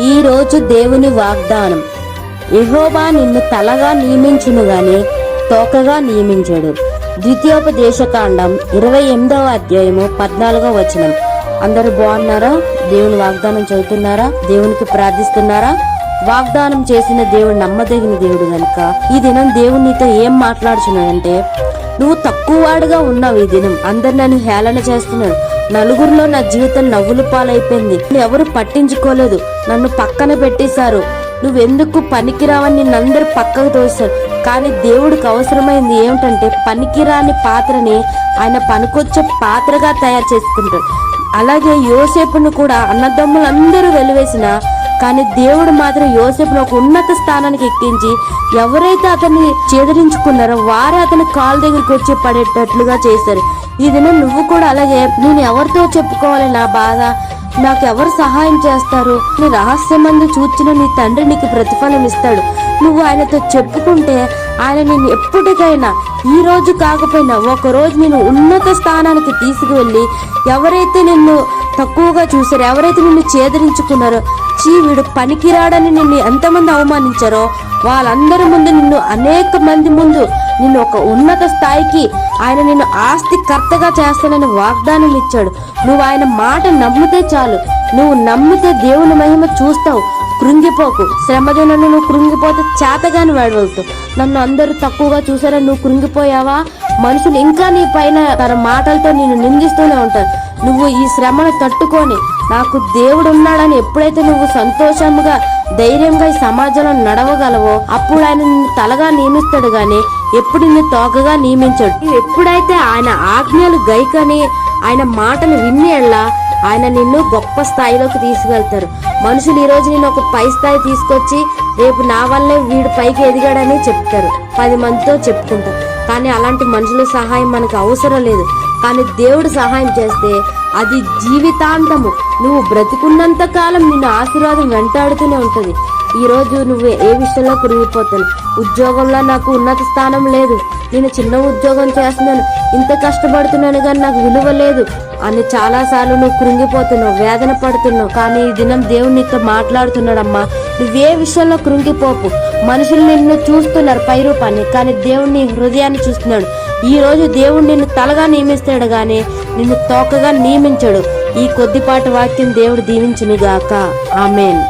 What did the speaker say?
ఈ రోజు దేవుని వాగ్దానం, యెహోవా నిన్ను తలగా నియమించును గాని తోకగా నియమించడు. ద్వితీయోపదేశకాండం 28వ అధ్యాయము 14వ వచనం. అందరూ బాగున్నారా? దేవుని వాగ్దానం చదువుతున్నారా? దేవునికి ప్రార్థిస్తున్నారా? వాగ్దానం చేసిన దేవుడు నమ్మదగిన దేవుడు గనుక ఈ దినం దేవుడు నీతో ఏం మాట్లాడుచున్నాడంటే, నువ్వు తక్కువ వాడుగా ఉన్నావు. ఈ దినం అందరు నన్ను హేళన చేస్తున్నారు. నలుగురిలో నా జీవితం నవ్వుల పాలైపోయింది. ఎవరు పట్టించుకోలేదు, నన్ను పక్కన పెట్టేశారు. నువ్వెందుకు పనికిరావని నిన్నందరూ పక్కకు తోస్తారు. కానీ దేవుడికి అవసరమైంది ఏమిటంటే, పనికిరాని పాత్రని ఆయన పనికొచ్చే పాత్రగా తయారు చేసుకుంటాడు. అలాగే యోసేపును కూడా అన్నదమ్ములందరూ వెలివేసిన, కానీ దేవుడు మాత్రం యోసేపును ఒక ఉన్నత స్థానానికి ఎక్కించి, ఎవరైతే అతన్ని చేదరించుకున్నారో వారే అతని కాళ్ళ దగ్గరికి వచ్చి పడేటట్లుగా చేశారు. ఈ దినం నువ్వు కూడా అలాగే, నేను ఎవరితో చెప్పుకోవాలి నా బాధ, నాకు ఎవరు సహాయం చేస్తారు, నీ రహస్యమందు చూచిన నీ తండ్రి నీకు ప్రతిఫలం ఇస్తాడు. నువ్వు ఆయనతో చెప్పుకుంటే ఆయన నిన్ను ఎప్పటికైనా, ఈ రోజు కాకపోయినా ఒక రోజు నేను ఉన్నత స్థానానికి తీసుకువెళ్ళి, ఎవరైతే నిన్ను తక్కువగా చూసారో, ఎవరైతే నిన్ను చేదరించుకున్నారో, వీడు పనికిరాడని నిన్ను ఎంతమంది అవమానించారో వాళ్ళందరి ముందు, నిన్ను అనేక మంది ముందు నిన్ను ఒక ఉన్నత స్థాయికి ఆయన నిన్ను ఆస్తికర్తగా చేస్తానని వాగ్దానం ఇచ్చాడు. నువ్వు ఆయన మాట నమ్మితే చాలు. నువ్వు నమ్మితే దేవుని మహిమ చూస్తావు. కృంగిపోకు. శ్రమదినంలో నువ్వు కృంగిపోతే చేతగాని వాడవుతావు. నన్ను అందరూ తక్కువగా చూసారని నువ్వు కృంగిపోయావా? మనుషులు ఇంకా నీ పైన తన మాటలతో నిన్ను నిందిస్తూనే ఉంటారు. నువ్వు ఈ శ్రమను తట్టుకొని, నాకు దేవుడు ఉన్నాడని ఎప్పుడైతే నువ్వు సంతోషంగా ధైర్యంగా ఈ సమాజంలో నడవగలవో, అప్పుడు ఆయన నిన్ను తలగా నియమిస్తాడు గాని ఎప్పుడు నిన్ను తోకగా నియమించాడు. ఎప్పుడైతే ఆయన ఆజ్ఞలు గైకని ఆయన మాటలు విని ఎల్లా ఆయన నిన్ను గొప్ప స్థాయిలోకి తీసుకెళ్తారు. మనుషులు ఈ రోజు నేను ఒక పై స్థాయి తీసుకొచ్చి, రేపు నా వల్లే వీడు పైకి ఎదిగాడని చెప్తారు, 10 మందితో చెప్పుకుంటారు. కానీ అలాంటి మనుషుల సహాయం మనకు అవసరం లేదు. కానీ దేవుడు సహాయం చేస్తే అది జీవితాంతము, నువ్వు బ్రతికున్నంత కాలం నిన్ను ఆశీర్వాదం వెంటాడుతూనే ఉంటుంది. ఈ రోజు నువ్వు ఏ విషయంలో కృంగిపోతాను? ఉద్యోగంలో నాకు ఉన్నత స్థానం లేదు, నేను చిన్న ఉద్యోగం చేస్తున్నాను, ఇంత కష్టపడుతున్నాను కానీ నాకు విలువ లేదు అని చాలాసార్లు నువ్వు కృంగిపోతున్నావు, వేదన పడుతున్నావు. కానీ ఈ దినం దేవుడు నీతో మాట్లాడుతున్నాడమ్మా, నువ్వే విషయంలో కృంగిపోపు. మనుషులు నిన్ను చూస్తున్నారు పై రూపాన్ని, కానీ దేవుడు నీ హృదయాన్ని చూస్తున్నాడు. ఈ రోజు దేవుడు నిన్ను తలగా నియమిస్తాడు గాని నిన్ను తోకగా నియమించడు. ఈ కొద్దిపాటి వాక్యం దేవుడు దీవించునుగాక. ఆమేన్.